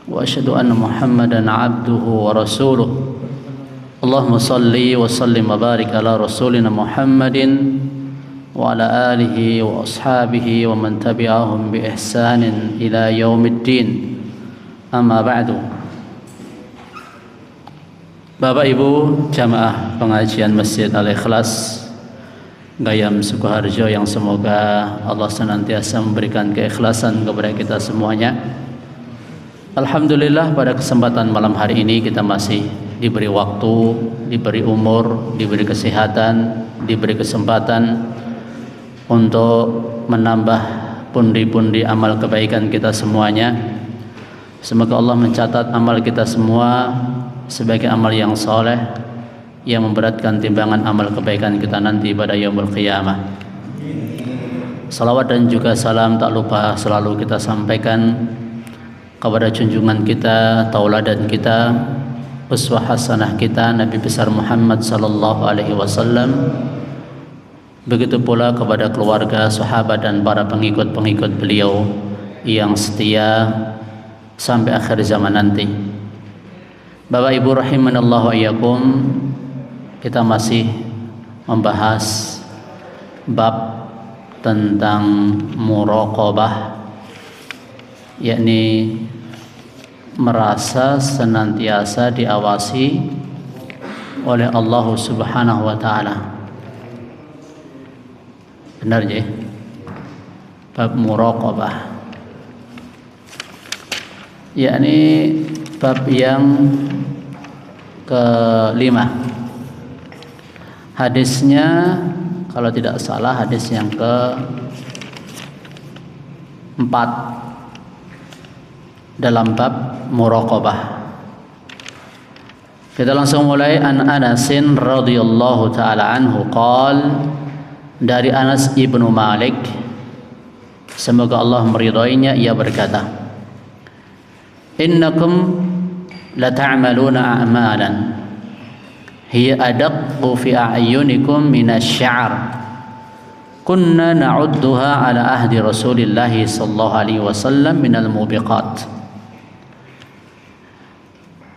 وأشهد أن محمدا عبده ورسوله اللهم صل وسلم وبارك على رسولنا محمد وعلى آله وأصحابه ومن تبعهم بإحسان إلى يوم الدين أما بعد. Bapak Ibu jamaah pengajian Masjid Al-Ikhlas Gayam Sukoharjo yang semoga Allah senantiasa memberikan keikhlasan kepada kita semuanya. Alhamdulillah pada kesempatan malam hari ini kita masih diberi waktu, diberi umur, diberi kesehatan, diberi kesempatan untuk menambah pundi-pundi amal kebaikan kita semuanya. Semoga Allah mencatat amal kita semua sebagai amal yang soleh yang memberatkan timbangan amal kebaikan kita nanti pada yaumul qiyamah. Salawat dan juga salam tak lupa selalu kita sampaikan kepada junjungan kita, tauladan kita, uswah hasanah kita, Nabi besar Muhammad sallallahu alaihi wasallam. Begitu pula kepada keluarga, sahabat dan para pengikut-pengikut beliau yang setia sampai akhir zaman nanti. Bapak Ibu rahimanallahu wa iyyakum, kita masih membahas bab tentang muraqabah, yakni merasa senantiasa diawasi oleh Allah Subhanahu wa taala. Benar ya? Bab muraqabah, yakni bab yang kelima. Hadisnya kalau tidak salah hadis yang keempat dalam bab muraqabah. Kita langsung mulai. An Anasin radhiyallahu taala anhu qala, dari Anas ibnu Malik semoga Allah meridainya, ia berkata, innakum la ta'maluna a'malan hiya adaqqu fi a'yunikum minasy-sya'r kunna na'udduha ala ahdi Rasulillah sallallahu alaihi wasallam minal mubiqat.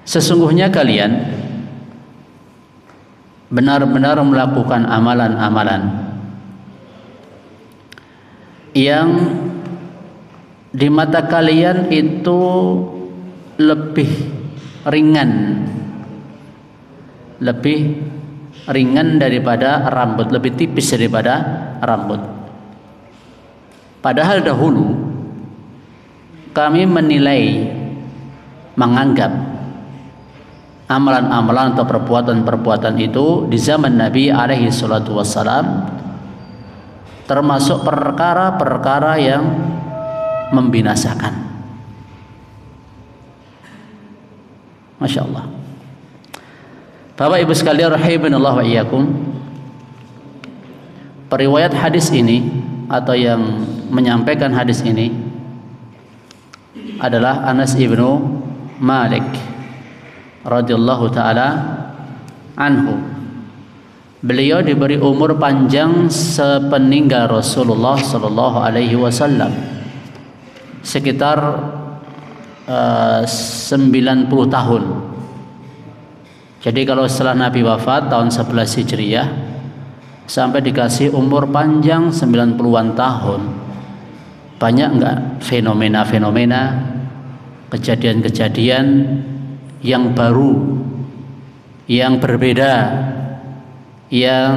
Sesungguhnya kalian benar-benar melakukan amalan-amalan yang di mata kalian itu lebih ringan daripada rambut, lebih tipis daripada rambut. Padahal dahulu kami menganggap amalan-amalan atau perbuatan-perbuatan itu di zaman Nabi alaihi salatu wassalam termasuk perkara-perkara yang membinasakan. Masya Allah. Bapak Ibu sekalian rahimanallahu wa iyyakum, periwayat hadis ini atau yang menyampaikan hadis ini adalah Anas ibnu Malik radhiyallahu taala anhu. Beliau diberi umur panjang sepeninggal Rasulullah sallallahu alaihi wasallam, sekitar 90 tahun. Jadi kalau setelah Nabi wafat tahun 11 Hijriah sampai dikasih umur panjang 90-an tahun, banyak enggak fenomena-fenomena, kejadian-kejadian yang baru, yang berbeda, yang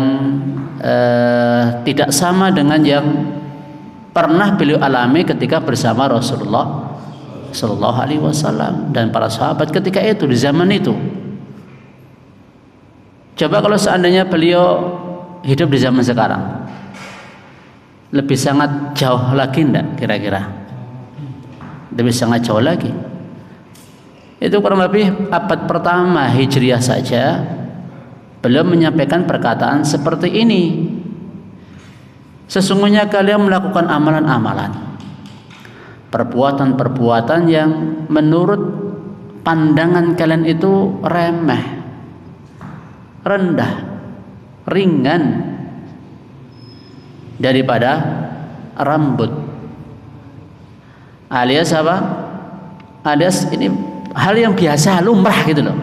tidak sama dengan yang pernah beliau alami ketika bersama Rasulullah sallallahu alaihi wasallam dan para sahabat ketika itu, di zaman itu. Coba kalau seandainya beliau hidup di zaman sekarang, lebih sangat jauh lagi enggak kira-kira? Lebih sangat jauh lagi. Itu kurang lebih abad pertama Hijriah saja beliau menyampaikan perkataan seperti ini. Sesungguhnya kalian melakukan amalan-amalan, perbuatan-perbuatan yang menurut pandangan kalian itu remeh, rendah, ringan daripada rambut. alias apa? alias ini hal yang biasa, lumrah gitu loh,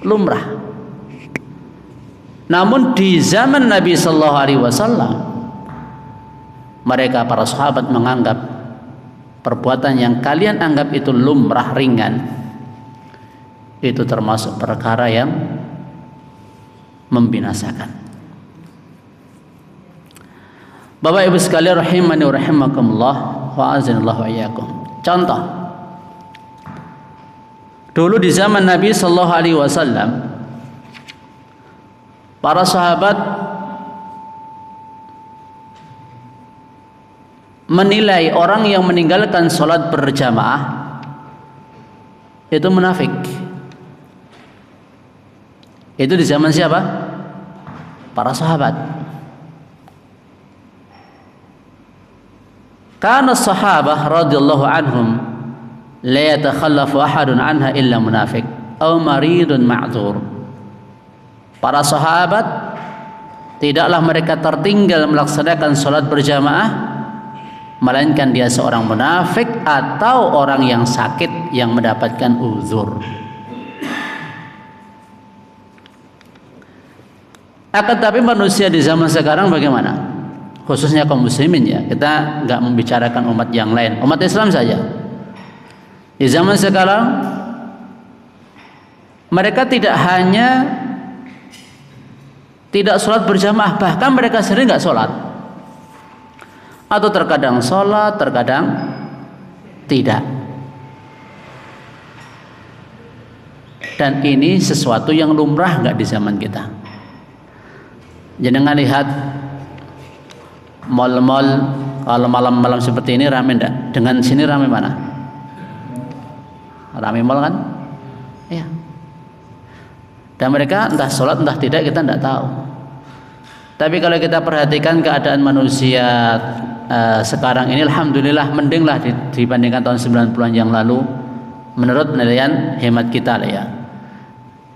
lumrah. Namun di zaman Nabi Sallallahu Alaihi Wasallam, mereka para sahabat menganggap perbuatan yang kalian anggap itu lumrah, ringan, itu termasuk perkara yang membinasakan. Bapak Ibu sekalian rahimani wa rahimakumullah wa azanallahu wa iyyakum. Contoh, dulu di zaman Nabi Sallallahu Alaihi Wasallam, para sahabat menilai orang yang meninggalkan sholat berjamaah itu munafik. Itu di zaman siapa? Para sahabat. Karena sahabat radhiyallahu anhum la yatakhallafu ahadun anha illa munafiq aw maridun ma'dzur. Para sahabat tidaklah mereka tertinggal melaksanakan sholat berjamaah melainkan dia seorang munafik atau orang yang sakit yang mendapatkan uzur. Akan tapi manusia di zaman sekarang bagaimana? Khususnya kaum muslimin ya, kita nggak membicarakan umat yang lain, umat Islam saja. Di zaman sekarang mereka tidak hanya tidak sholat berjamaah, bahkan mereka sendiri nggak sholat, atau terkadang sholat, terkadang tidak. Dan ini sesuatu yang lumrah nggak di zaman kita. Jangan lihat mal-mal kalau malam-malam seperti ini rame enggak? Dengan sini rame mana? Rame mal kan? Iya. Dan mereka entah sholat entah tidak kita tidak tahu. Tapi kalau kita perhatikan keadaan manusia sekarang ini, alhamdulillah mendinglah dibandingkan tahun 90-an yang lalu menurut penilaian hemat kita lah ya.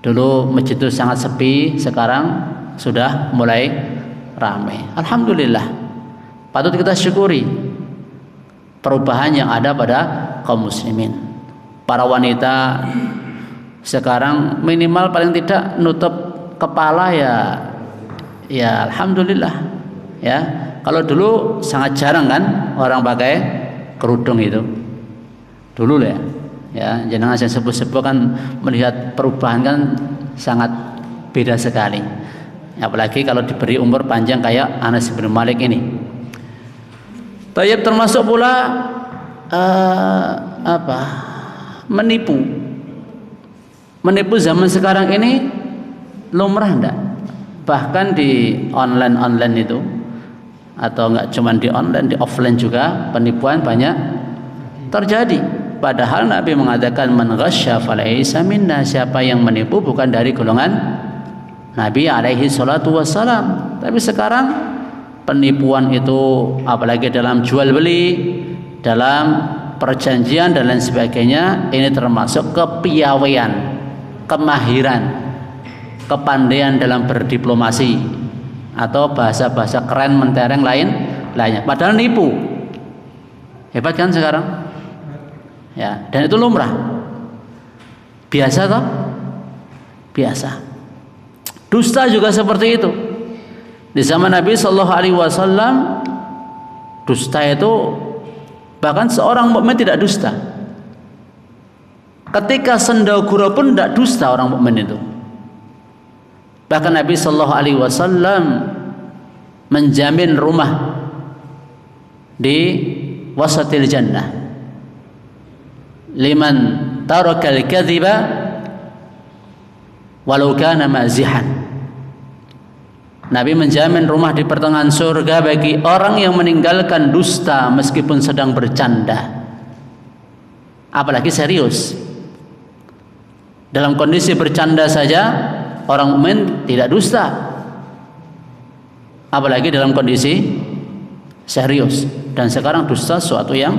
Dulu masjid itu sangat sepi, sekarang sudah mulai ramai. Alhamdulillah, patut kita syukuri perubahan yang ada pada kaum muslimin. Para wanita sekarang minimal paling tidak nutup kepala ya alhamdulillah ya. Kalau dulu sangat jarang kan orang pakai kerudung itu dulu ya jenengan yang sepuh-sepuh kan melihat perubahan kan sangat beda sekali. Apalagi kalau diberi umur panjang kayak Anas bin Malik ini. Tayyib termasuk pula menipu zaman sekarang ini lumrah enggak? Bahkan di online itu, atau enggak cuma di online, di offline juga penipuan banyak terjadi. Padahal Nabi mengatakan man ghasya falaysa minna, siapa yang menipu bukan dari golongan Nabi alaihi salatu wassalam. Tapi sekarang penipuan itu apalagi dalam jual beli, dalam perjanjian dan lain sebagainya, ini termasuk kepiawaian, kemahiran, kepandaian dalam berdiplomasi atau bahasa-bahasa keren mentereng lainnya. Padahal nipu. Hebat kan sekarang? Ya, dan itu lumrah. Biasa toh? Biasa. Dusta juga seperti itu. Di zaman Nabi Sallallahu Alaihi Wasallam, dusta itu bahkan seorang mukmin tidak dusta. Ketika sendau gurau pun tidak dusta orang mukmin itu. Bahkan Nabi Sallallahu Alaihi Wasallam menjamin rumah di wasatil jannah liman tarakal kadhiba walau kana mazihan. Nabi menjamin rumah di pertengahan surga bagi orang yang meninggalkan dusta meskipun sedang bercanda, apalagi serius. Dalam kondisi bercanda saja orang mukmin tidak dusta, apalagi dalam kondisi serius. Dan sekarang dusta sesuatu yang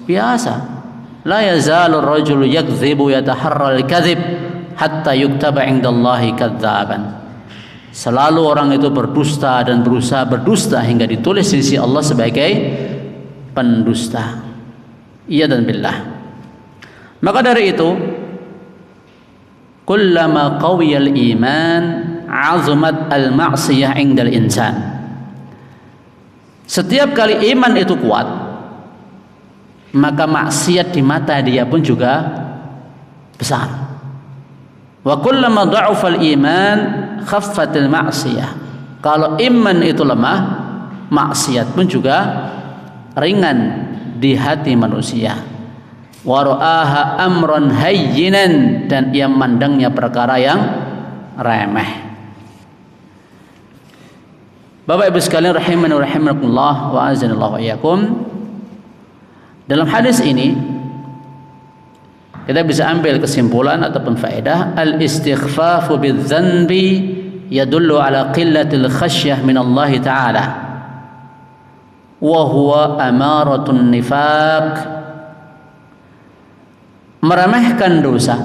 biasa. La yazalu ar-rajulu yakdzibu yataharra al-kadzib hatta yuktaba 'indallahi kadzaban. Selalu orang itu berdusta dan berusaha berdusta hingga ditulis di sisi Allah sebagai pendusta. Iya dan billah. Maka dari itu, kullama qawiyal iman azumat al-ma'siyah 'indal insan. Setiap kali iman itu kuat, maka maksiat di mata dia pun juga besar. Wa kullama dha'afa al-iman khaffat al-ma'siyah. Kalau iman itu lemah, maksiat pun juga ringan di hati manusia. Wa ra'aha amran hayyinan, dan ia memandangnya perkara yang remeh. Bapak Ibu sekalian rahimani wa rahimakumullah wa azanallahu wa iyyakum. Dalam hadis ini kita bisa ambil kesimpulan ataupun faedah, al-istighfafu bidzanbi yadullu ala qillatil khasyah min Allah Ta'ala wa huwa amaratun nifaq. Meremehkan dosa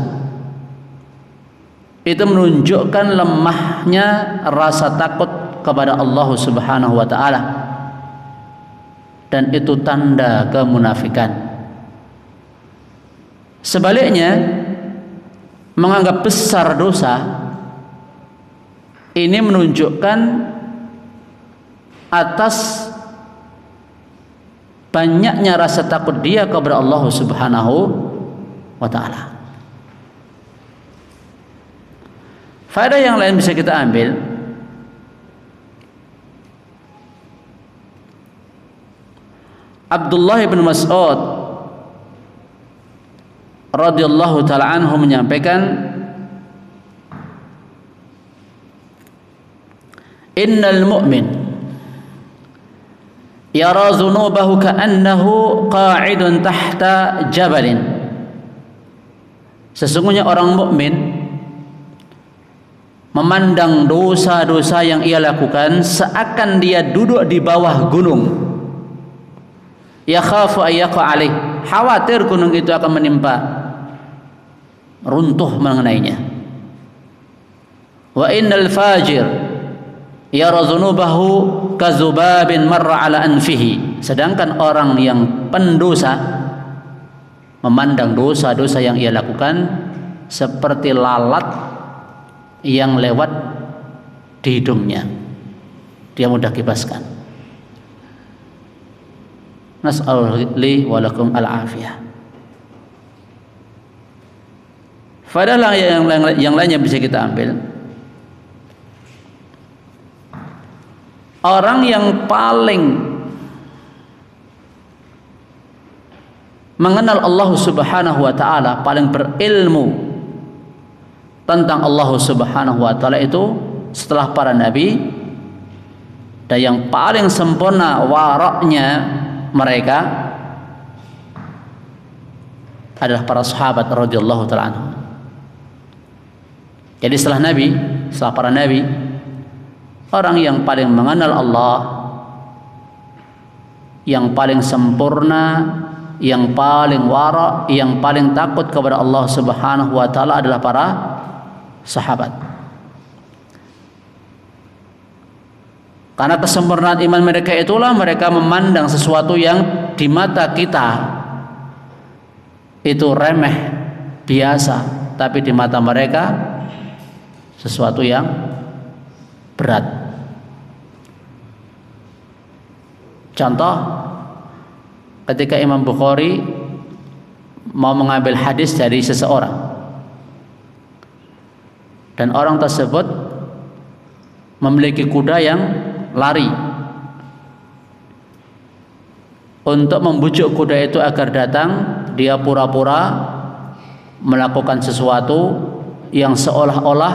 itu menunjukkan lemahnya rasa takut kepada Allah Subhanahu wa Ta'ala, dan itu tanda kemunafikan. Sebaliknya, menganggap besar dosa ini menunjukkan atas banyaknya rasa takut dia kepada Allah Subhanahu wa Ta'ala. Faedah yang lain bisa kita ambil, Abdullah bin Mas'ud radhiyallahu ta'ala anhu menyampaikan, innal mu'min yara dhunubahu ka'annahu qa'idun tahta jabalin. Sesungguhnya orang mukmin memandang dosa-dosa yang ia lakukan seakan dia duduk di bawah gunung. Yakhafu ayyaqa alaih, khawatir gunung itu akan menimpa, runtuh mengenainya. Wa innal fajir yara dhunubahu kazubabin marra ala anfihi. Sedangkan orang yang pendosa memandang dosa-dosa yang ia lakukan seperti lalat yang lewat di hidungnya, dia mudah kibaskan. Nas'alullah li wa lakum al-afiyah. Faedah yang lainnya bisa kita ambil, orang yang paling mengenal Allah Subhanahu wa Ta'ala, paling berilmu tentang Allah Subhanahu wa Ta'ala itu setelah para nabi, dan yang paling sempurna waraknya mereka adalah para sahabat radhiyallahu ta'ala anhum. Jadi setelah nabi, setelah para nabi, orang yang paling mengenal Allah, yang paling sempurna, yang paling wara', yang paling takut kepada Allah Subhanahu wa Ta'ala adalah para sahabat. Karena kesempurnaan iman mereka itulah mereka memandang sesuatu yang di mata kita itu remeh, biasa, tapi di mata mereka sesuatu yang berat. Contoh, ketika Imam Bukhari mau mengambil hadis dari seseorang, dan orang tersebut memiliki kuda yang lari, untuk membujuk kuda itu agar datang, dia pura-pura melakukan sesuatu yang seolah-olah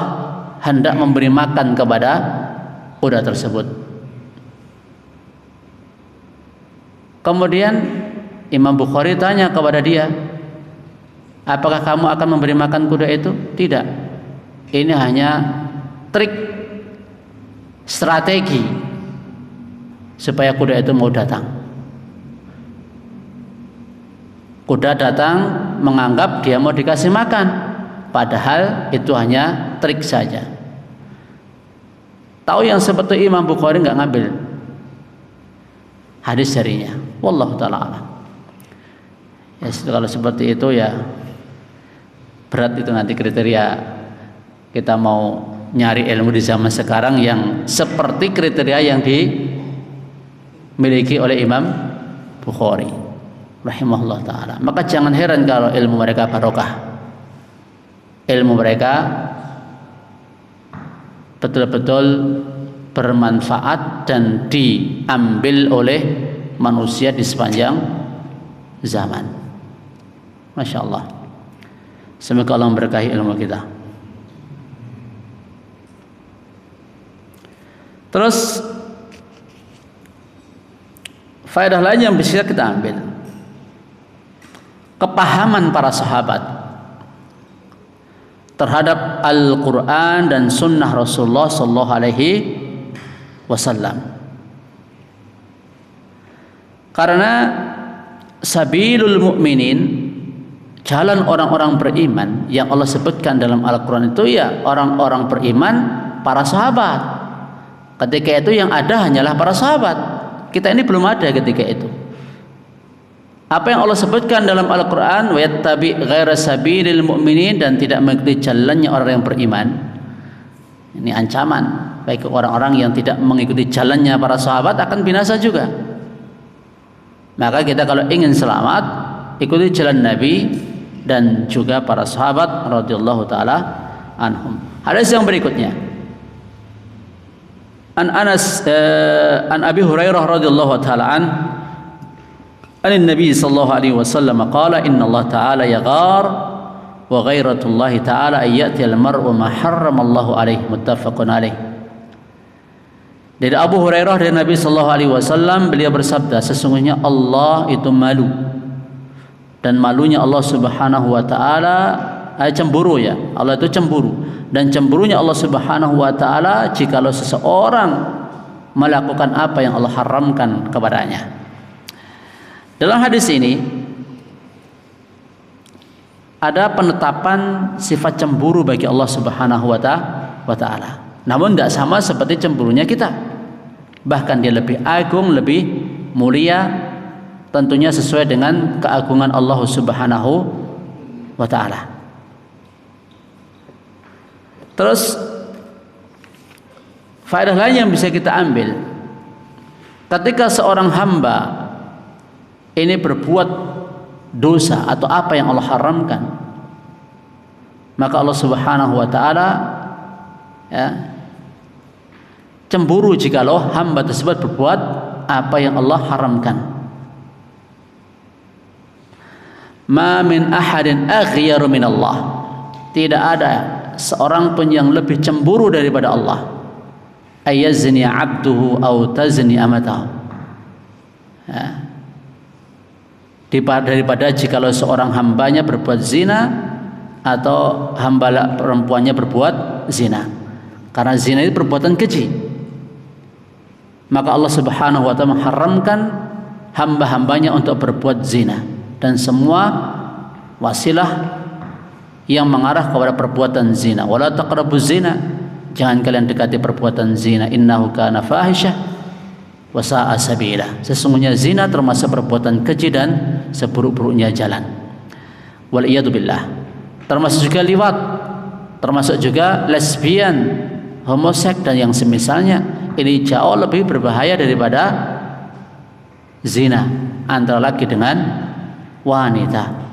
hendak memberi makan kepada kuda tersebut. Kemudian Imam Bukhari tanya kepada dia, apakah kamu akan memberi makan kuda itu? Tidak, ini hanya trik, strategi supaya kuda itu mau datang. Kuda datang menganggap dia mau dikasih makan, padahal itu hanya trik saja. Tahu yang seperti Imam Bukhari nggak ngambil hadis darinya. Wallahu ta'ala a'lam. Ya, kalau seperti itu ya berat itu nanti kriteria kita mau nyari ilmu di zaman sekarang yang seperti kriteria yang dimiliki oleh Imam Bukhari rahimahullah ta'ala. Maka jangan heran kalau ilmu mereka barokah, ilmu mereka betul-betul bermanfaat dan diambil oleh manusia di sepanjang zaman. Masya Allah. Semoga Allah memberkahi ilmu kita. Terus faedah lain yang bisa kita ambil, kepahaman para sahabat terhadap Al-Quran dan Sunnah Rasulullah Sallallahu Alaihi Wasallam. Karena sabilul mu'minin, jalan orang-orang beriman yang Allah sebutkan dalam Al-Quran itu ya orang-orang beriman, para sahabat. Ketika itu yang ada hanyalah para sahabat. Kita ini belum ada ketika itu. Apa yang Allah sebutkan dalam Al-Quran, wa yattabi ghaira sabilil mu'minin, dan tidak mengikuti jalannya orang yang beriman. Ini ancaman baik orang-orang yang tidak mengikuti jalannya para sahabat akan binasa juga. Maka kita kalau ingin selamat, ikuti jalan Nabi dan juga para sahabat radhiyallahu taala anhum. Hadis yang berikutnya, an Abi Hurairah radhiyallahu taala an Nabi sallallahu alaihi wasallam qala inna Allah taala yaghar wa ghairatullah taala ayati al-mar'u ma harramallahu alaihi, muttafaqun alaih. Dari Abu Hurairah dari Nabi sallallahu alaihi wasallam, beliau bersabda, sesungguhnya Allah itu malu, dan malunya Allah Subhanahu wa taala cemburu ya. Allah itu cemburu, dan cemburunya Allah Subhanahu wa taala jikalau seseorang melakukan apa yang Allah haramkan kepadanya. Dalam hadis ini ada penetapan sifat cemburu bagi Allah Subhanahu wa taala. Namun tidak sama seperti cemburunya kita. Bahkan dia lebih agung, lebih mulia, tentunya sesuai dengan keagungan Allah Subhanahu wa taala. Terus faedah lain yang bisa kita ambil, ketika seorang hamba ini berbuat dosa atau apa yang Allah haramkan, maka Allah Subhanahu wa taala ya cemburu jikalau hamba tersebut berbuat apa yang Allah haramkan. Ma min ahadin aghyaru min Allah, tidak ada seorang pun yang lebih cemburu daripada Allah. Ayazni abduhu au tazni amatahu, ya, daripada jikalau seorang hambanya berbuat zina atau hamba perempuannya berbuat zina. Karena zina itu perbuatan keji, maka Allah Subhanahu wa taala mengharamkan hamba-hambanya untuk berbuat zina dan semua wasilah yang mengarah kepada perbuatan zina. Wala taqrabuz zina, jangan kalian dekati perbuatan zina, innahu kana fahisyah wa sa'a sabila, sesungguhnya zina termasuk perbuatan keji dan seburuk-buruknya jalan. Wal iyadu billah, termasuk juga liwat, termasuk juga lesbian, homoseks dan yang semisalnya. Ini jauh lebih berbahaya daripada zina antara laki dengan wanita.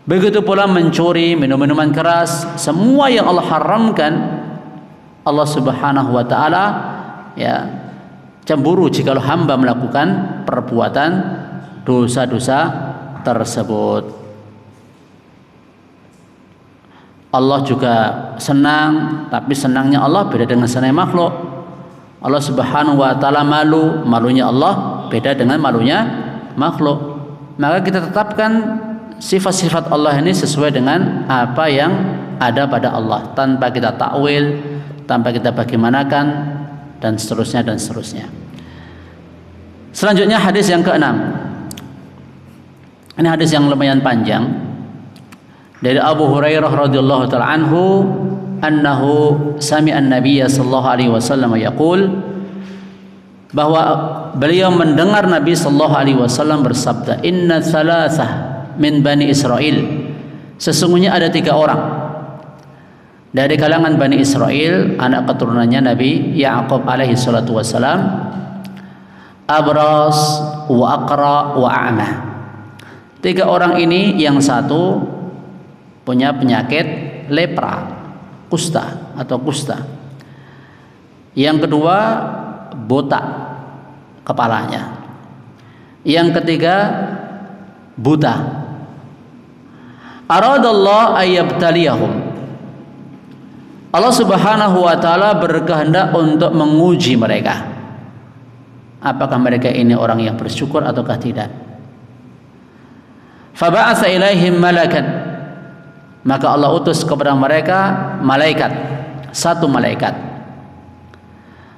Begitu pula mencuri, minum-minuman keras, semua yang Allah haramkan, Allah Subhanahu wa taala ya cemburu jikalau hamba melakukan perbuatan dosa-dosa tersebut. Allah juga senang, tapi senangnya Allah beda dengan senang makhluk. Allah Subhanahu wa taala malu, malunya Allah beda dengan malunya makhluk. Maka kita tetapkan sifat-sifat Allah ini sesuai dengan apa yang ada pada Allah, tanpa kita takwil, tanpa kita bagaimanakan, dan seterusnya dan seterusnya. Selanjutnya hadis yang ke-6. Ini hadis yang lumayan panjang, dari Abu Hurairah radhiyallahu taala anhu annahu sami'a an-nabiy sallallahu alaihi wasallam yaqul, bahwa beliau mendengar Nabi sallallahu alaihi wasallam bersabda, inna thalathah min Bani Israel. Sesungguhnya ada 3 orang dari kalangan Bani Israel, anak keturunannya Nabi Ya'qub alaihi salatu wassalam, abras wa aqra wa a'ma. 3 orang ini, yang satu punya penyakit lepra, kusta atau kusta. Yang kedua botak kepalanya. Yang ketiga buta. Aradallahu ayyabtaliyahum. Allah Subhanahu wa taala berkehendak untuk menguji mereka. Apakah mereka ini orang yang bersyukur ataukah tidak? Faba'atsa ilaihim malakan. Maka Allah utus kepada mereka malaikat, 1 malaikat.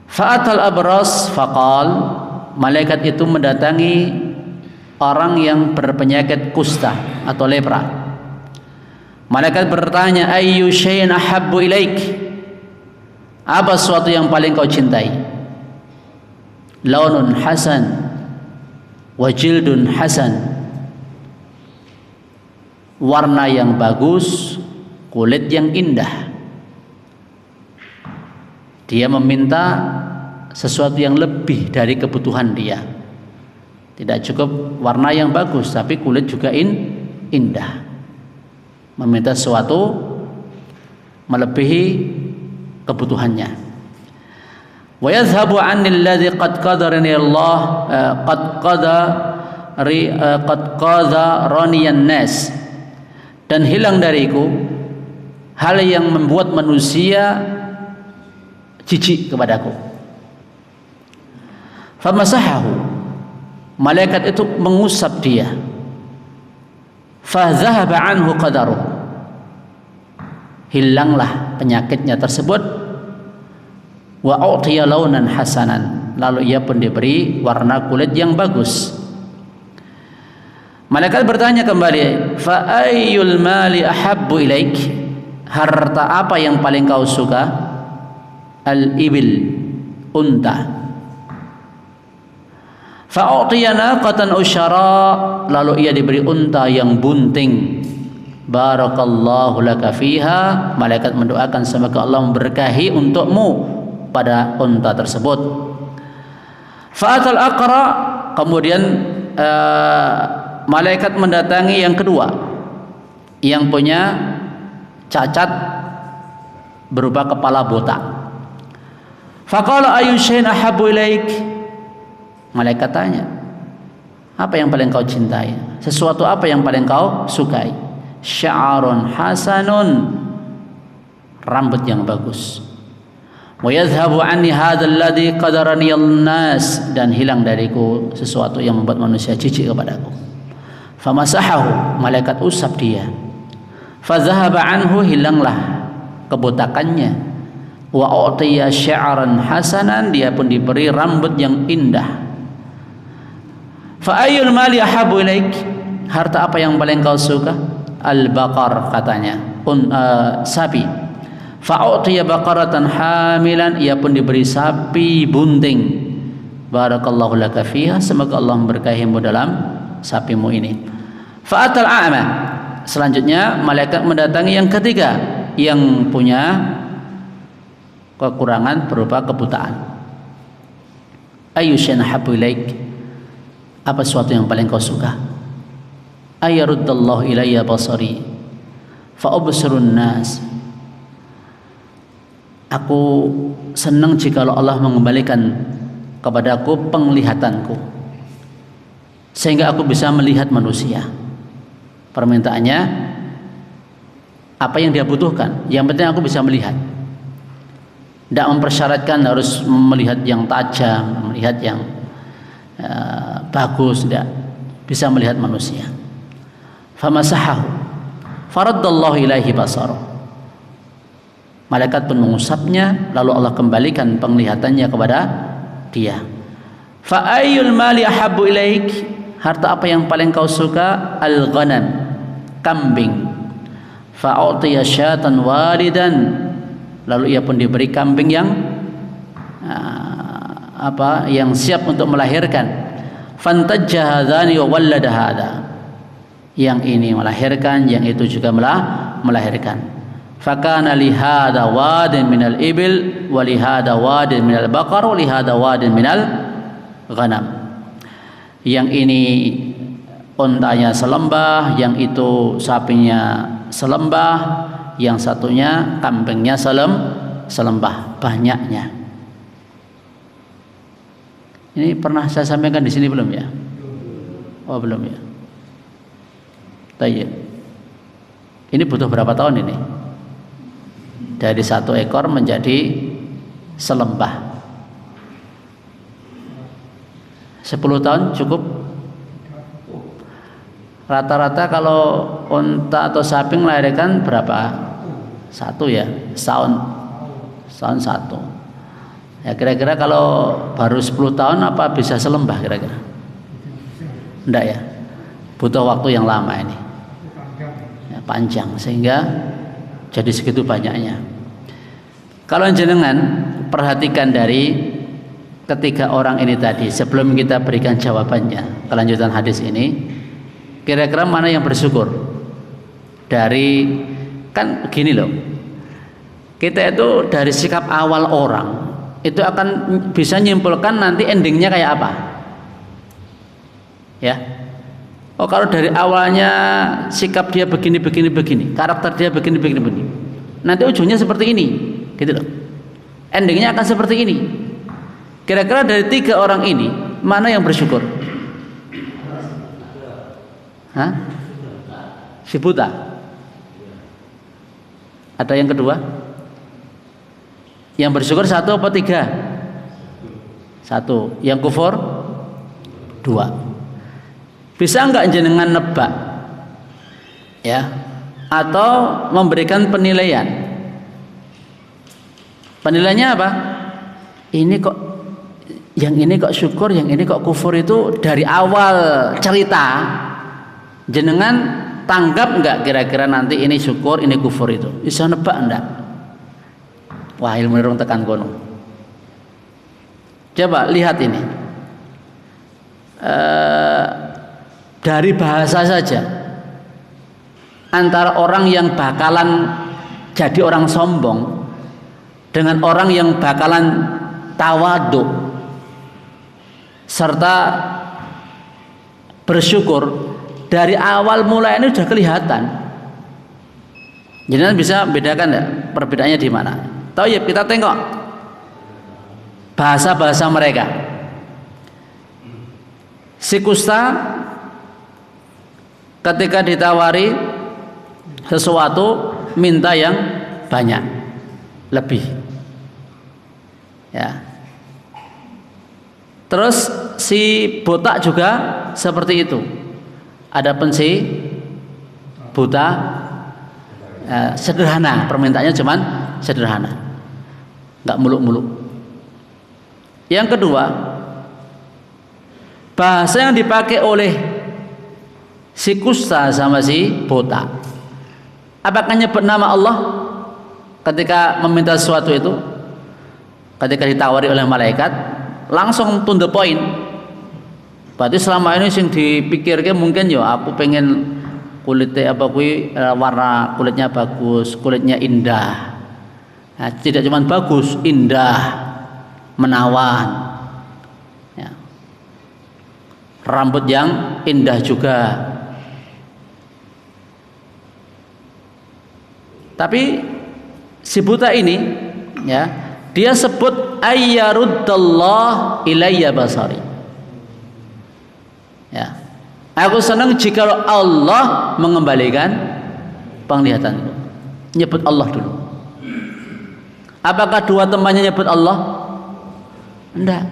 Fa'atal abras faqal, malaikat itu mendatangi orang yang berpenyakit kusta atau lepra. Malaikat bertanya, ayyu syai'in ahabbu ilaik? Apa sesuatu yang paling kau cintai? Launun hasan wa jildun hasan. Warna yang bagus, kulit yang indah. Dia meminta sesuatu yang lebih dari kebutuhan dia. Tidak cukup warna yang bagus, tapi kulit juga indah. Meminta sesuatu melebihi kebutuhannya. Wa yadhhabu 'anil ladzi qad qadarani Allah qad qadarani an-nas. Dan hilang dariku hal yang membuat manusia jijik kepadaku. Famasahahu, malaikat itu mengusap dia. Fadhahaba anhu qadaruh, hilanglah penyakitnya tersebut. Wa u'tiya launan hasanan, lalu ia pun diberi warna kulit yang bagus. Malaikat bertanya kembali, fa ayyul mali ahabbu ilaik? Harta apa yang paling kau suka? Al-ibil, unta. Fa'utiya naqatan usyara, lalu ia diberi unta yang bunting. Barakallahu laka fiha, malaikat mendoakan semoga Allah memberkahi untukmu pada unta tersebut. Fa'atal aqra, kemudian malaikat mendatangi yang kedua, yang punya cacat berupa kepala botak. Faqala ayyu syai'in ahabbu ilaik? Malaikat tanya, apa yang paling kau cintai? Sesuatu apa yang paling kau sukai? Sya'arun hasanun, rambut yang bagus. Wa yadhhabu 'anni hadzal ladzi qadarani an-nas, dan hilang dariku sesuatu yang membuat manusia jijik kepadaku. Famasahahu, malaikat usap dia. Fadhahaba anhu, hilanglah kebotakannya. Wa u'tiya sya'ran hasanan, dia pun diberi rambut yang indah. Fa ayyul mali ahabbu ilaik? Harta apa yang paling kau suka? Al-baqar, katanya, sapi. Fa u'tiya baqaratan hamilan, ia pun diberi sapi bunting. Barakallahu laka fiha, semoga Allah memberkahimu dalam sapimu ini. Fa atal a'ma, selanjutnya malaikat mendatangi yang ketiga, yang punya kekurangan berupa kebutaan. Ayyu syai'in ahabbu ilaik? Apa sesuatu yang paling kau suka? Ayaruddallahu ilayya basari fa ubsirun nas. Aku senang jika Allah mengembalikan kepadaku penglihatanku, sehingga aku bisa melihat manusia. Permintaannya apa yang dia butuhkan, yang penting aku bisa melihat. Tidak mempersyaratkan harus melihat yang tajam, melihat yang bagus, tidak, bisa melihat manusia. Famasahahu faraddallahu ilaihi basara, malaikat pun mengusapnya, lalu Allah kembalikan penglihatannya kepada dia. Fa ayyul mali ahabbu ilaik? Harta apa yang paling kau suka? Al-ghanam, kambing. Fa u'tiya syatan walidan, lalu ia pun diberi kambing yang yang siap untuk melahirkan. Fantajja hadzani wa wallada hadza, Yang ini melahirkan, yang itu juga melahirkan. Fakana lihada wadin minal ibil, walihada wadin minal bakar, walihada wadin minal ghanam. Yang ini ontanya selembah, yang itu sapinya selembah, yang satunya kambingnya selembah, banyaknya. Ini pernah saya sampaikan di sini belum ya? Oh belum ya. Tayyib. Ini butuh berapa tahun ini? Dari 1 ekor menjadi selembah. 10 tahun cukup? Rata-rata kalau unta atau sapi melahirkan berapa? 1 ya, setahun 1. Ya kira-kira kalau baru 10 tahun apa bisa selembah kira-kira? Enggak ya, butuh waktu yang lama ini ya, panjang, sehingga jadi segitu banyaknya. Kalau jenengan perhatikan dari ketiga orang ini tadi, sebelum kita berikan jawabannya kelanjutan hadis ini, kira-kira mana yang bersyukur? Dari, kan gini loh, kita itu dari sikap awal orang itu akan bisa nyimpulkan nanti endingnya kayak apa ya. Oh kalau dari awalnya sikap dia begini, karakter dia begini, nanti ujungnya seperti ini gitu loh, endingnya akan seperti ini. Kira-kira dari 3 orang ini mana yang bersyukur? Hah? Si buta. Ada yang kedua? Yang bersyukur 1 apa 3? 1. Yang kufur 2. Bisa enggak jenengan nebak ya, atau memberikan penilaian? Penilaiannya apa? Ini kok, yang ini kok syukur, yang ini kok kufur, itu dari awal cerita jenengan tanggap enggak kira-kira nanti ini syukur, ini kufur itu? Bisa nebak enggak? Wah, ilmu nurung tekan kono. Coba lihat ini. Dari bahasa saja, antara orang yang bakalan jadi orang sombong dengan orang yang bakalan tawadhu serta bersyukur, dari awal mulai ini sudah kelihatan. Jadi bisa bedakan ya perbedaannya di mana? Tahu ya, kita tengok bahasa-bahasa mereka. Si kusta ketika ditawari sesuatu minta yang banyak, lebih ya. Terus si botak juga seperti itu. Adapun si buta sederhana, permintaannya cuman sederhana, nggak muluk-muluk. Yang kedua, bahasa yang dipakai oleh si kusta sama si botak, apakah nyebut nama Allah ketika meminta sesuatu itu? Ketika ditawari oleh malaikat, langsung to the point. Berarti selama ini sing dipikirkan mungkin ya aku pengen kulitnya apa warna kulitnya bagus, kulitnya indah. Nah, tidak cuma bagus, indah, menawan ya. Rambut yang indah juga. Tapi si buta ini ya, dia sebut ayyaruddallah ilayya basari ya. Aku senang jika Allah mengembalikan penglihatanku. Nyebut Allah dulu. Apakah 2 temannya nyebut Allah? Enggak.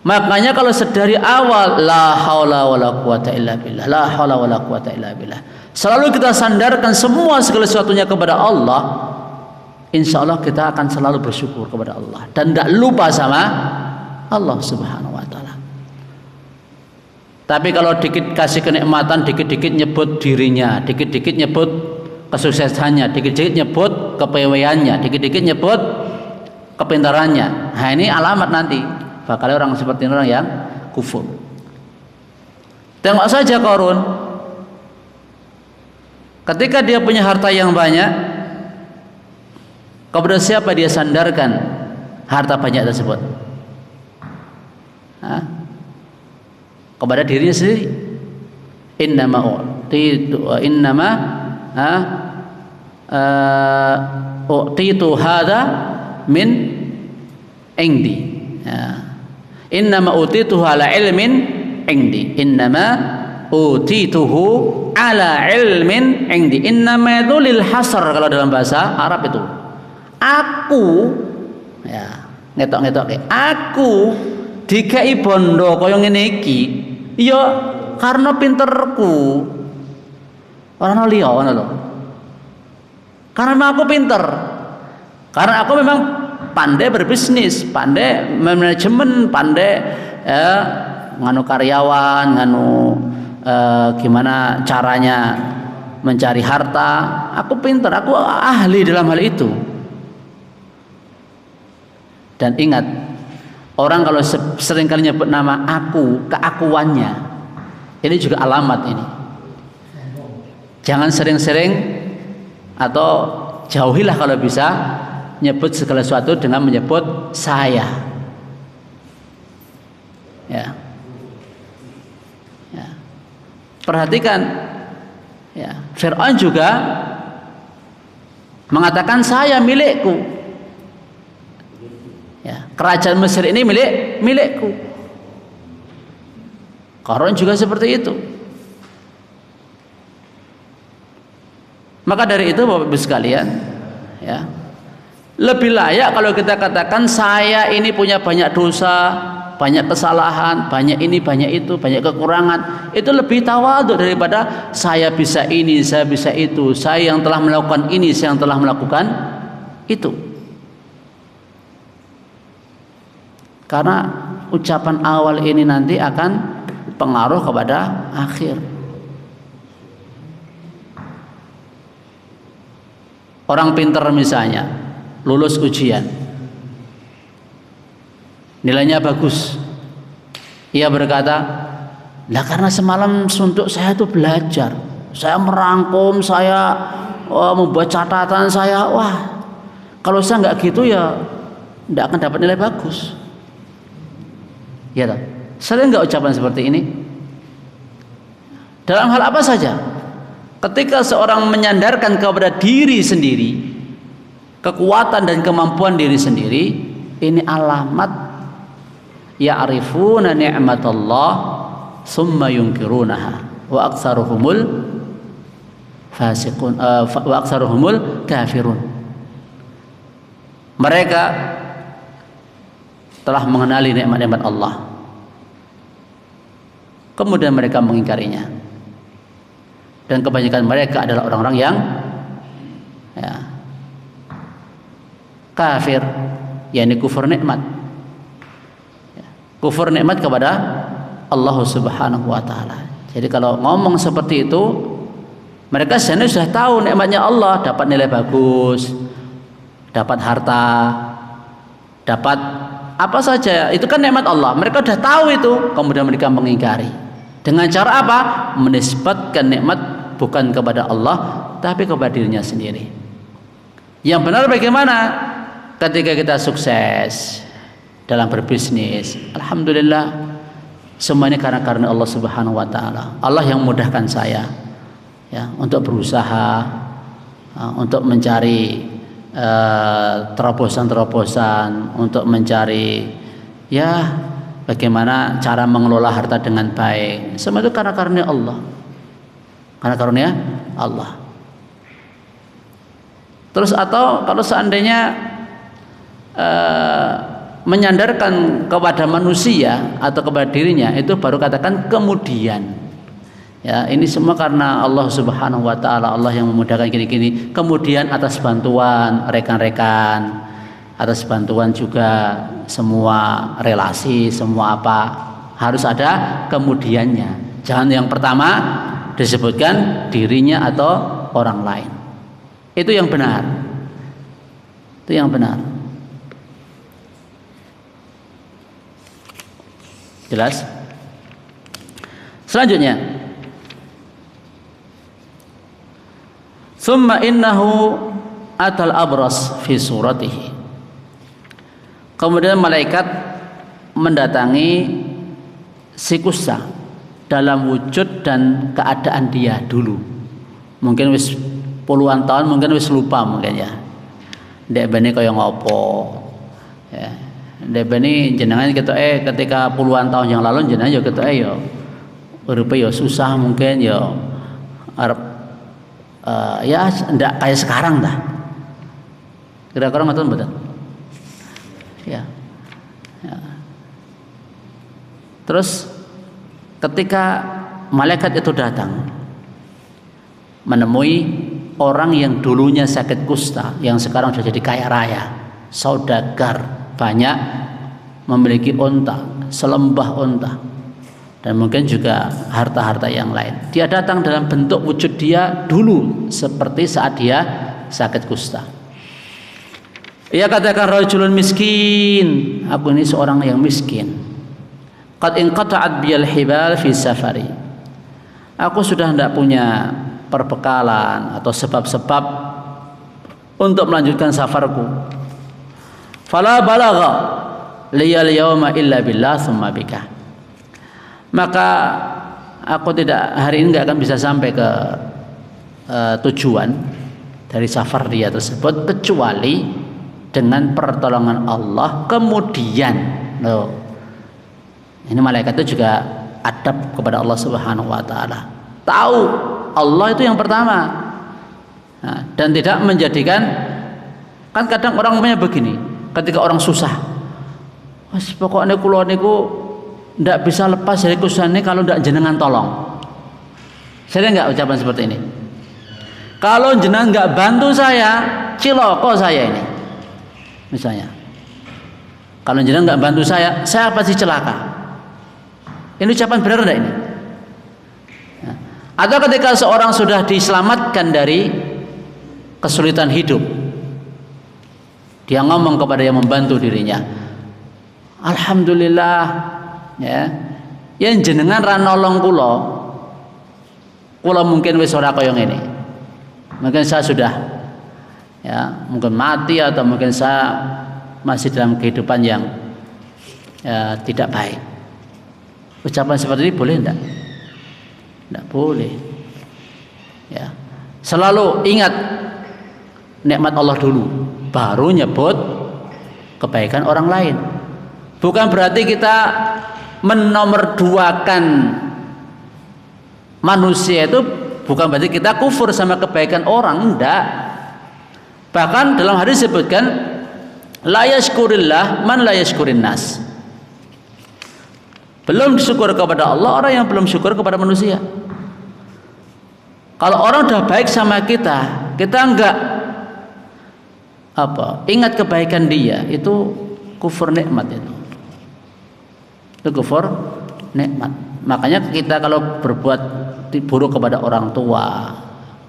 Makanya kalau sedari awal la haula wala quwata illa billah, la haula wala quwata illa billah, selalu kita sandarkan semua segala sesuatunya kepada Allah, insya Allah kita akan selalu bersyukur kepada Allah dan tidak lupa sama Allah Subhanahu wa ta'ala. Tapi kalau dikit kasih kenikmatan, dikit-dikit nyebut dirinya, dikit-dikit nyebut kesuksesannya, dikit-dikit nyebut kepeweannya, dikit-dikit nyebut kepintarannya. Nah ini alamat nanti bakal orang seperti orang yang kufur. Tengok saja Qarun, Ketika dia punya harta yang banyak, kepada siapa dia sandarkan harta banyak tersebut? Kepada dirinya sendiri. Utitu hadza min indi. Innama utituhu ala ilmin indi. Innama utituhu ala ilmin indi. Innama itu lil hasr kalau dalam bahasa Arab itu. Aku ya, ngetok-ngetok aku dikai bondo kaya ngene iki ya karena pinterku. Ora ono liya ngono lho. Karena memang aku pinter. Karena aku memang pandai berbisnis, pandai manajemen, pandai nganu karyawan, nganu gimana caranya mencari harta. Aku pinter, aku ahli dalam hal itu. Dan ingat, orang kalau seringkali nyebut nama aku, keakuannya, ini juga alamat ini. Jangan sering-sering atau jauhilah kalau bisa nyebut segala sesuatu dengan menyebut saya. Ya. Ya. Perhatikan, ya, Fir'aun juga mengatakan saya milikku. Ya, kerajaan Mesir ini milikku. Qarun juga seperti itu. Maka dari itu Bapak Ibu sekalian, ya, lebih layak kalau kita katakan saya ini punya banyak dosa, banyak kesalahan, banyak ini, banyak itu, banyak kekurangan. Itu lebih tawadhu daripada saya bisa ini, saya bisa itu, saya yang telah melakukan ini, saya yang telah melakukan itu. Karena ucapan awal ini nanti akan pengaruh kepada akhir. Orang pintar misalnya lulus ujian, nilainya bagus, ia berkata, lah karena semalam suntuk saya itu belajar, saya merangkum, saya membuat catatan saya, wah kalau saya nggak gitu ya nggak akan dapat nilai bagus. Ya tak? Sering nggak ucapan seperti ini? Dalam hal apa saja? Ketika seorang menyandarkan kepada diri sendiri, kekuatan dan kemampuan diri sendiri, ini alamat ya'rifuna ni'matallah summa yunkirunaha wa aktsaruhumul fasiqun wa aktsaruhumul kafirun. Mereka telah mengenali nikmat-nikmat Allah, kemudian mereka mengingkarinya, dan kebanyakan mereka adalah orang-orang yang ya, kafir, yakni kufur nikmat, ya, kufur nikmat kepada Allah Subhanahu wa taala. Jadi kalau ngomong seperti itu, mereka sebenarnya sudah tahu nikmatnya Allah, dapat nilai bagus, dapat harta, dapat apa saja, itu kan nikmat Allah. Mereka sudah tahu itu, kemudian mereka mengingkari. Dengan cara apa? Menisbatkan nikmat bukan kepada Allah, tapi kepada dirinya sendiri. Yang benar bagaimana? Ketika kita sukses dalam berbisnis, alhamdulillah, semuanya karena Allah Subhanahu wa taala. Allah yang memudahkan saya, ya, untuk berusaha, untuk mencari terobosan-terobosan, untuk mencari ya bagaimana cara mengelola harta dengan baik. Semua itu karena karunia Allah. Karena karunia Allah. Terus atau kalau seandainya menyandarkan kepada manusia atau kepada dirinya, itu baru katakan kemudian. Ya, ini semua karena Allah Subhanahu wa taala, Allah yang memudahkan gini-gini. Kemudian atas bantuan rekan-rekan, atas bantuan juga semua relasi, semua apa, harus ada kemudiannya. Jangan yang pertama disebutkan dirinya atau orang lain. Itu yang benar. Itu yang benar. Jelas? Selanjutnya, Thumma innahu atal abras fi suratihi. Kemudian malaikat mendatangi si kusta dalam wujud dan keadaan dia dulu. Mungkin wis puluhan tahun, mungkin wis lupa mungkin ya. Ndek bene kaya ngopo. Ya. Ndek bene jenengan ketika puluhan tahun yang lalu jenengan ya ketoke ya uripe ya susah mungkin ya arep ya ndak kayak sekarang dah. Kira-kira ngoten mboten? Ya. Ya. Terus ketika malaikat itu datang menemui orang yang dulunya sakit kusta, yang sekarang sudah jadi kaya raya, saudagar, banyak, memiliki unta, selembah unta, dan mungkin juga harta-harta yang lain. Dia datang dalam bentuk wujud dia dulu seperti saat dia sakit kusta. Ia katakan, rajulun miskin, aku ini seorang yang miskin. Qad inqata'at biyal hibal fi safari. Aku sudah tidak punya perbekalan atau sebab-sebab untuk melanjutkan safarku. Fala balagha liyal yawma illa billah thumma bika. Maka aku hari ini tidak akan bisa sampai ke tujuan dari safar dia tersebut kecuali dengan pertolongan Allah. Kemudian ini malaikat itu juga adab kepada Allah Subhanahu wa taala. Tahu Allah itu yang pertama. Nah, dan tidak menjadikan, kan kadang orang punya begini, ketika orang susah, mas pokoknya kula niku ndak bisa lepas dari kesusahan ini kalau ndak jenengan tolong. Saya enggak ucapan seperti ini. Kalau jenengan nggak bantu saya, ciloko saya ini. Misalnya, kalau jenengan nggak bantu saya pasti celaka. Ini ucapan benar enggak ini? Nah, atau ketika seorang sudah diselamatkan dari kesulitan hidup, dia ngomong kepada yang membantu dirinya, alhamdulillah, ya, yang jenengan ra nolong kula mungkin wis ora kaya ngene. Mungkin saya sudah, ya, mungkin mati atau mungkin saya masih dalam kehidupan yang ya, tidak baik. Ucapan seperti ini boleh enggak? Enggak boleh. Ya. Selalu ingat nikmat Allah dulu, baru nyebut kebaikan orang lain. Bukan berarti kita menomorduakan manusia, itu bukan berarti kita kufur sama kebaikan orang, enggak. Bahkan dalam hadis disebutkan la yashkurillah man la yashkurin nas. Belum syukur kepada Allah orang yang belum syukur kepada manusia. Kalau orang sudah baik sama kita enggak ingat kebaikan dia, itu kufur nikmat itu. Itu kufur nikmat. Makanya kita kalau berbuat buruk kepada orang tua,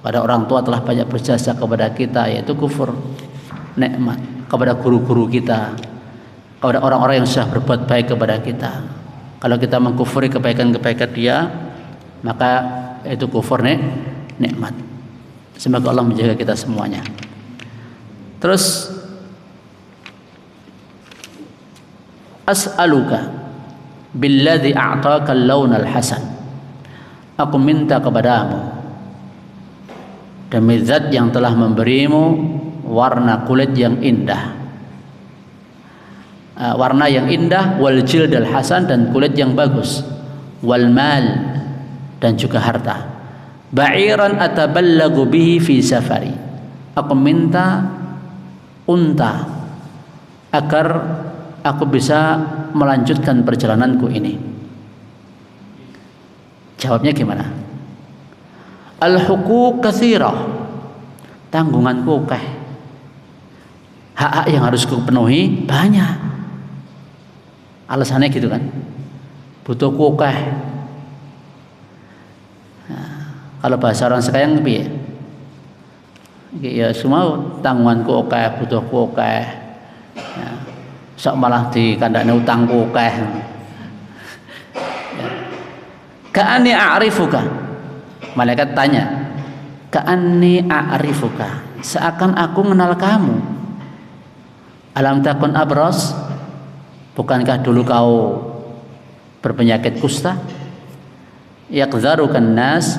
pada orang tua telah banyak berjasa kepada kita, yaitu kufur nikmat. Kepada guru-guru kita, kepada orang-orang yang sudah berbuat baik kepada kita, kalau kita mengkufuri kebaikan-kebaikan dia, maka itu kufur nikmat. Semoga Allah menjaga kita semuanya. Terus as'aluka billadzi a'taka al-lawn al-hasan. Aku minta kepadamu demi zat yang telah memberimu warna kulit yang indah, warna yang indah, wal jildal hasan, dan kulit yang bagus, wal mal, dan juga harta, ba'iran ataballagu bihi fi safari. Aku minta unta agar aku bisa melanjutkan perjalananku ini. Jawabnya gimana? Al-huquq katsirah, tanggunganku akeh, hak-hak yang harus kupenuhi banyak. Alasannya gitu kan, butuhku akeh. Nah, kalau bahasa orang sekarang piye? Ya semua tanggunganku akeh, butuhku akeh. Ya, sok malah dikandakne utangku akeh. Ya. Ka'ani a'rifuka. Malaikat tanya, ka'anni a'rifuka, seakan aku mengenal kamu. Alam takun abros, bukankah dulu kau berpenyakit kusta? Yaqdharukan nas,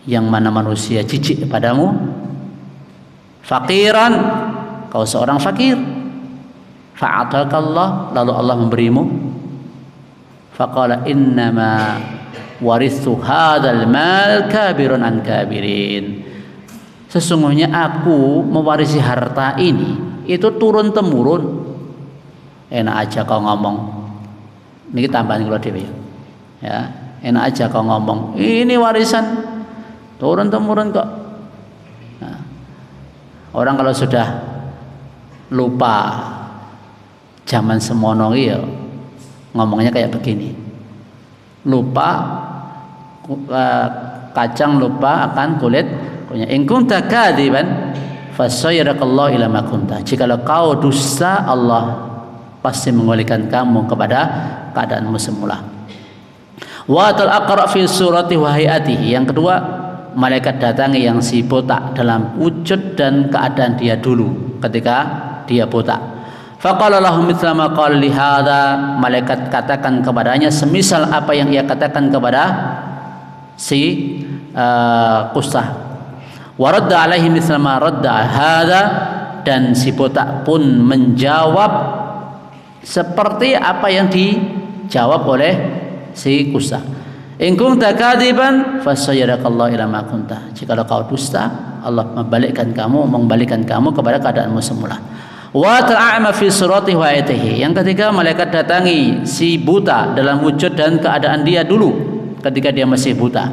yang mana manusia jijik padamu. Faqiran, kau seorang fakir. Fa'atakallah, lalu Allah memberimu. Faqala innama warithu hadzal mal kabirun an kabirin, sesungguhnya aku mewarisi harta ini itu turun temurun. Enak aja kau ngomong, ini tambahan kalau dewe ya, enak aja kau ngomong ini warisan turun temurun kok. Nah, orang kalau sudah lupa zaman semono ya ngomongnya kayak begini, lupa kacang lupa akan kulitnya. In kunta kadziban fasayyarakallahu ila ma kunta, jikalau kau dusta Allah pasti mengembalikan kamu kepada keadaanmu semula. Wa tal aqra fi surati wa hayatihi, yang kedua malaikat datangi yang si botak dalam wujud dan keadaan dia dulu ketika dia botak. Faqala lahu mithla ma qala li hadza, malaikat katakan kepadanya semisal apa yang ia katakan kepada si kusta. Wa radda alaihi mithla ma radda hadza, dan si botak pun menjawab seperti apa yang dijawab oleh si kusta. In kunta kadiban fasayyarakallahu ila ma kunta, jikalau kau dusta Allah membalikkan kamu kepada keadaanmu semula. Wa ta'ama fi surati wa ayatihi, yang ketiga malaikat datangi si buta dalam wujud dan keadaan dia dulu ketika dia masih buta.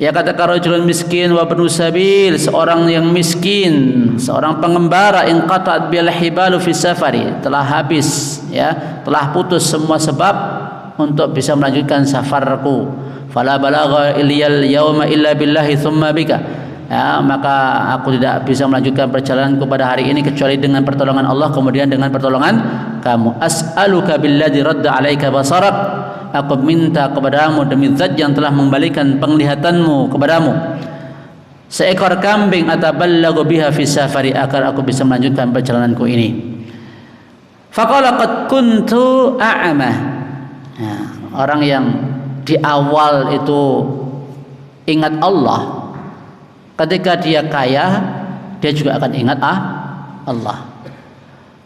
Ya katakan rajulun miskin wa ibnu sabil, seorang yang miskin, seorang pengembara, in qata'at bil hibalu fi safari, telah habis ya, telah putus semua sebab untuk bisa melanjutkan safarku. Fala balagha ilal yauma illa billahi thumma bika, ya, maka aku tidak bisa melanjutkan perjalananku pada hari ini kecuali dengan pertolongan Allah, kemudian dengan pertolongan kamu. As'aluka billadzi radda 'alaika basarak, aku minta kepadamu demi zat yang telah membalikan penglihatanmu kepadamu, seekor kambing ataballagu biha fi safari, agar aku bisa melanjutkan perjalananku ini. Faqala qad kuntu a'ma, ya, orang yang di awal itu ingat Allah, ketika dia kaya dia juga akan ingat Allah.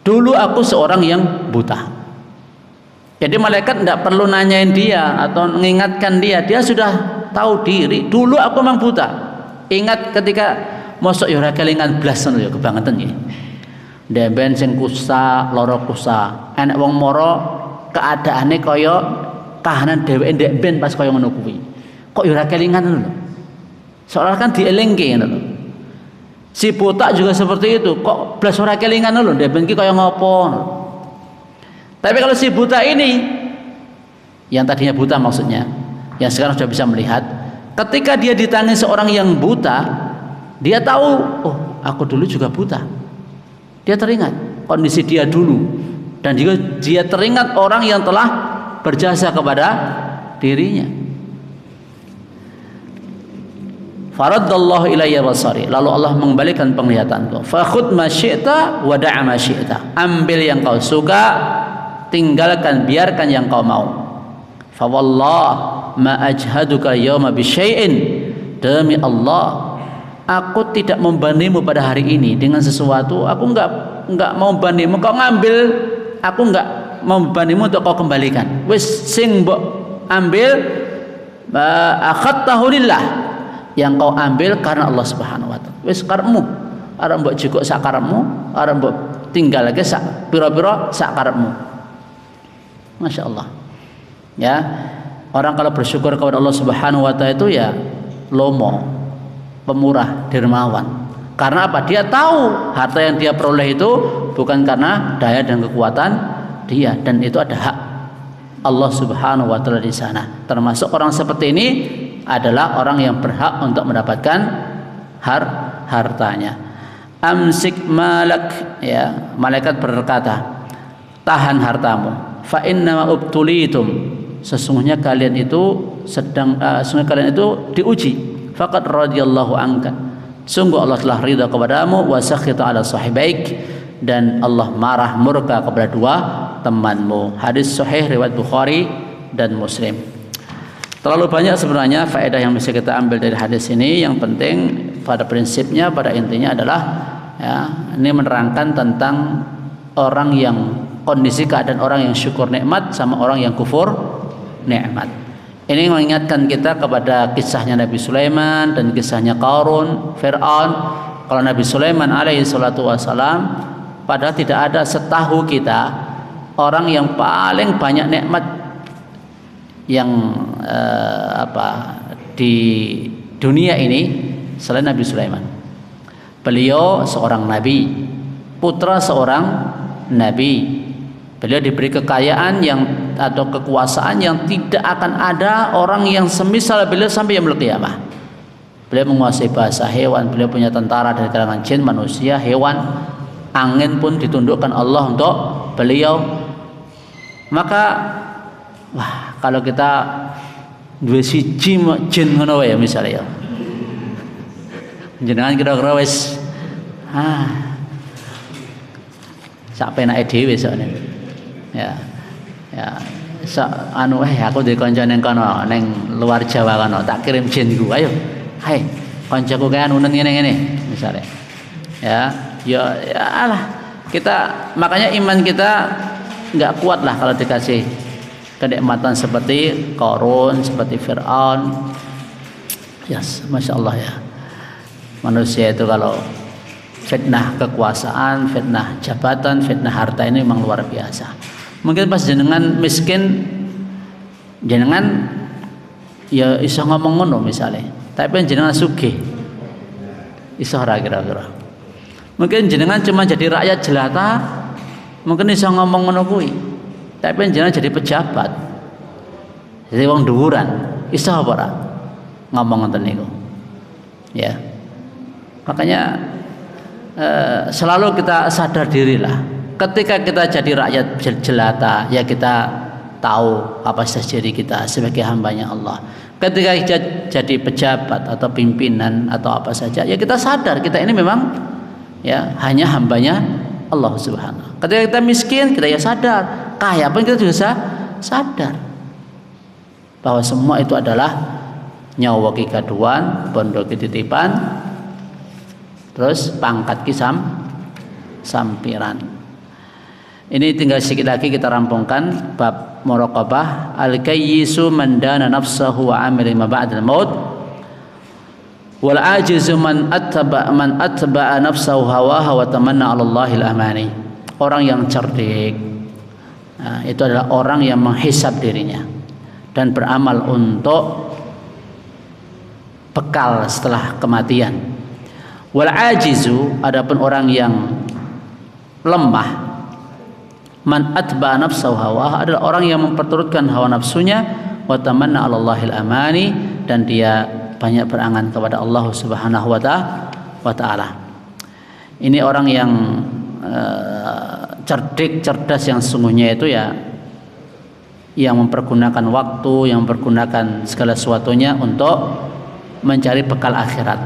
Dulu aku seorang yang buta. Jadi malaikat tidak perlu nanyain dia atau mengingatkan dia, dia sudah tahu diri. Dulu aku memang buta. Ingat ketika mosok yo ora kelingan blas ngono ya kebangetan nggih. Ndek bensin kusta, loro kusta. Enek wong moro keadaane kaya kahanan dheweke ndek ben pas kaya ngono kuwi. Kok yo ora kelingan ngono lho. Soalnya kan dielingke ngono lho. Si buta juga seperti itu, kok blas ora kelingan lho, ndek ben ki kaya ngopo. Tapi kalau si buta ini, yang tadinya buta maksudnya, yang sekarang sudah bisa melihat, ketika dia ditangi seorang yang buta, dia tahu, oh aku dulu juga buta. Dia teringat kondisi dia dulu, dan juga dia teringat orang yang telah berjasa kepada dirinya. Faraddallahu ilayya basari, lalu Allah mengembalikan penglihatanku. Fakhudh ma syi'ta wa da'a ma syi'ta, ambil yang kau suka, tinggalkan biarkan yang kau mau. Fa wallah ma ajhaduka yauma bi syai'in, demi Allah aku tidak membandingmu pada hari ini dengan sesuatu. Aku enggak mau bandingmu, kau ngambil, aku enggak mau bandingmu untuk kau kembalikan. Wis sing mbok ambil akhadtahu lillah, yang kau ambil karena Allah Subhanahu wa taala. Wis karepmu, arep mbok jukuk sak karepmu, arep mbok tinggal lagi sak pira-pira sak karepmu. Masya Allah, ya, orang kalau bersyukur kepada Allah Subhanahu wa taala itu ya lomo, pemurah, dermawan. Karena apa? Dia tahu harta yang dia peroleh itu bukan karena daya dan kekuatan dia, dan itu ada hak Allah Subhanahu wa taala di sana. Termasuk orang seperti ini adalah orang yang berhak untuk mendapatkan hartanya. Amsik malak, ya, malaikat berkata, tahan hartamu. Fa inna ubtulitum, sesungguhnya kalian itu diuji. faqad radhiyallahu anka, sungguh Allah telah ridha kepadamu, wa sakhita ala sahibaik, dan Allah marah murka kepada dua temanmu. Hadis sahih riwayat Bukhari dan Muslim. Terlalu banyak sebenarnya faedah yang bisa kita ambil dari hadis ini. Yang penting pada prinsipnya, pada intinya adalah ya, ini menerangkan tentang orang yang kondisi keadaan orang yang syukur nikmat sama orang yang kufur nikmat. Ini mengingatkan kita kepada kisahnya Nabi Sulaiman dan kisahnya Qarun, Fir'aun. Kalau Nabi Sulaiman alaihi salatu wassalam, padahal tidak ada setahu kita orang yang paling banyak nikmat yang di dunia ini selain Nabi Sulaiman. Beliau seorang nabi, putra seorang nabi. Beliau diberi kekayaan yang atau kekuasaan yang tidak akan ada orang yang semisal beliau sampai yaumul qiyamah. Beliau menguasai bahasa hewan, beliau punya tentara dari kalangan jin, manusia, hewan. Angin pun ditundukkan Allah untuk beliau. Maka wah, kalau kita dua siji jin ngono ya misalnya ya. Jenengan kira-kira wis sak penake dhewe soalnya. Ya. Aku di kanca ning kono, ning luar Jawa kono, tak kirim jinku. Ayo. Hai, kancaku kae anu ngene-ngene misalnya. Ya alah. Makanya iman kita enggak kuat lah kalau dikasih kenikmatan seperti Qarun, seperti Fir'aun. Yes, Masya Allah ya. Manusia itu kalau fitnah kekuasaan, fitnah jabatan, fitnah harta ini memang luar biasa. Mungkin pas jenengan miskin, jenengan ya iso ngomong ngono misalnya. Tapi jenengan sugih, iso ora kira-kira. Mungkin jenengan cuma jadi rakyat jelata, mungkin iso ngomong ngono kuwi. Tapi jenengan jadi pejabat, jadi wong dhuwuran, iso apa ora ngomong ngoten niku. Ya. Makanya selalu kita sadar dirilah. Ketika kita jadi rakyat jelata, ya kita tahu kapasitas diri kita sebagai hambanya Allah. Ketika kita jadi pejabat atau pimpinan atau apa saja, ya kita sadar kita ini memang ya hanya hambanya Allah Subhanahu. Ketika kita miskin, kita ya sadar. Kaya pun kita juga sadar bahwa semua itu adalah nyawa kikaduan, bondo kititipan, terus pangkat kisam sampiran. Ini tinggal sedikit lagi kita rampungkan bab muraqabah. Al-kayyisu man dana nafsahu wa amila ma ba'da al-maut, wal ajizu man atba'a nafsahu hawaha wa tamanna 'ala Allahil amani. Orang yang cerdik itu adalah orang yang menghisab dirinya dan beramal untuk bekal setelah kematian. Wal ajizu, adapun orang yang lemah, man atba'a nafsahu hawa, adalah orang yang memperturutkan hawa nafsunya, wa tamanna 'ala Allahil amani, dan dia banyak berangan kepada Allah Subhanahu wa taala. Ini orang yang cerdik, cerdas yang sesungguhnya itu ya yang mempergunakan waktu, yang mempergunakan segala sesuatunya untuk mencari bekal akhirat,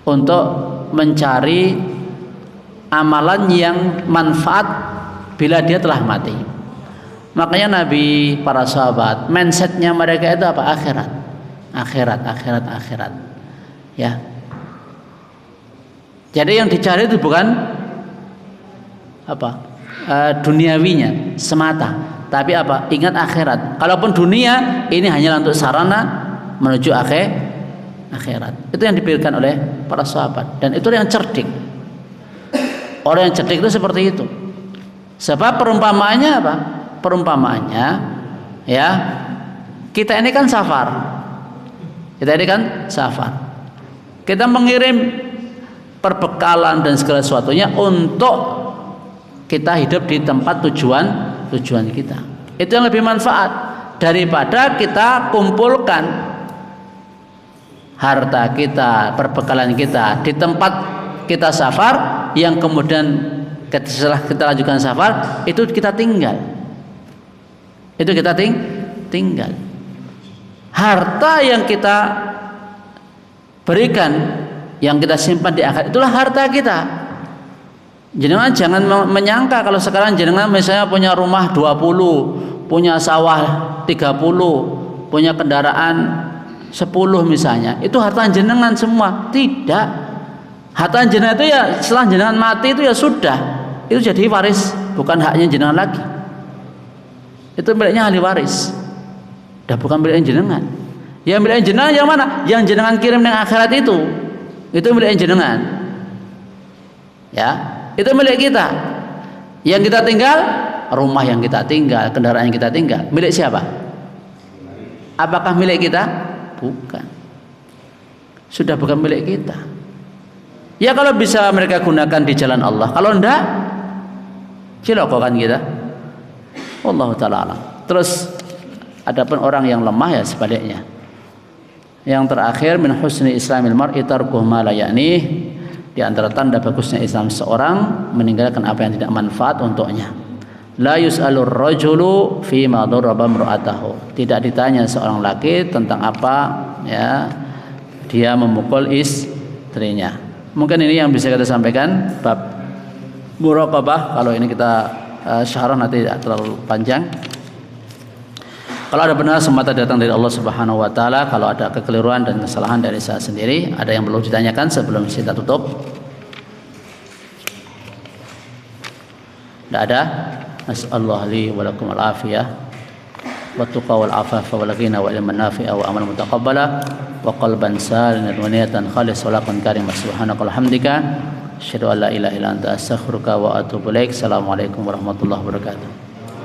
untuk mencari amalan yang manfaat bila dia telah mati. Makanya Nabi, para sahabat, mindsetnya mereka itu apa? Akhirat. Ya. Jadi yang dicari itu bukan apa? Duniawinya semata, tapi apa? Ingat akhirat. Kalaupun dunia ini hanya untuk sarana menuju akhirat. Itu yang dipikirkan oleh para sahabat, dan itu yang cerdik. Orang yang cerdik itu seperti itu. Sebab perumpamaannya apa? Perumpamaannya ya, kita ini kan safar. Kita mengirim perbekalan dan segala sesuatunya untuk kita hidup di tempat tujuan kita. Itu yang lebih manfaat daripada kita kumpulkan harta kita, perbekalan kita di tempat kita safar, yang kemudian setelah kita lanjutkan safar itu kita tinggal. Tinggal. Harta yang kita berikan yang kita simpan di akhirat, itulah harta kita. Jenengan jangan menyangka kalau sekarang jenengan misalnya punya rumah 20, punya sawah 30, punya kendaraan 10 misalnya, itu harta jenengan semua. Tidak. Harta jenengan itu ya setelah jenengan mati itu ya sudah, itu jadi waris, bukan haknya jenengan lagi. Itu miliknya ahli waris. Dah bukan miliknya jenengan. Yang miliknya jenengan yang mana? Yang jenengan kirim dengan akhirat itu miliknya jenengan. Ya, itu milik kita. Yang kita tinggal, rumah yang kita tinggal, kendaraan yang kita tinggal, milik siapa? Apakah milik kita? Bukan. Sudah bukan milik kita. Ya kalau bisa mereka gunakan di jalan Allah. Kalau enggak, cilokokan kita. Wallahu ta'ala alam. Terus adapun orang yang lemah ya sebaliknya. Yang terakhir, min husni islamil mar'i tarkuhu ma la ya'nih. Di antara tanda bagusnya Islam seorang meninggalkan apa yang tidak manfaat untuknya. La yus'alur rajulu fi ma daraba imra'atahu. Tidak ditanya seorang laki tentang apa ya dia memukul istrinya. Mungkin ini yang bisa kita sampaikan bab muraqabah. Kalau ini kita syarah nanti tidak terlalu panjang. Kalau ada benar semata datang dari Allah Subhanahu wa taala, kalau ada kekeliruan dan kesalahan dari saya sendiri, ada yang perlu ditanyakan sebelum kita tutup? Tidak ada? Nas'allahu li wa lakum al-afiyah wa tuqa wal afafa wal ghina wa ilman nafi'a wa amalan mutaqabbala wa qalban saliman wa niyatan khalisatan wa laqan karimah. Subhanakallahumma hamdika asyhadu an la ilaha illa anta astaghfiruka wa atubu ilaik. Assalamualaikum warahmatullahi wabarakatuh.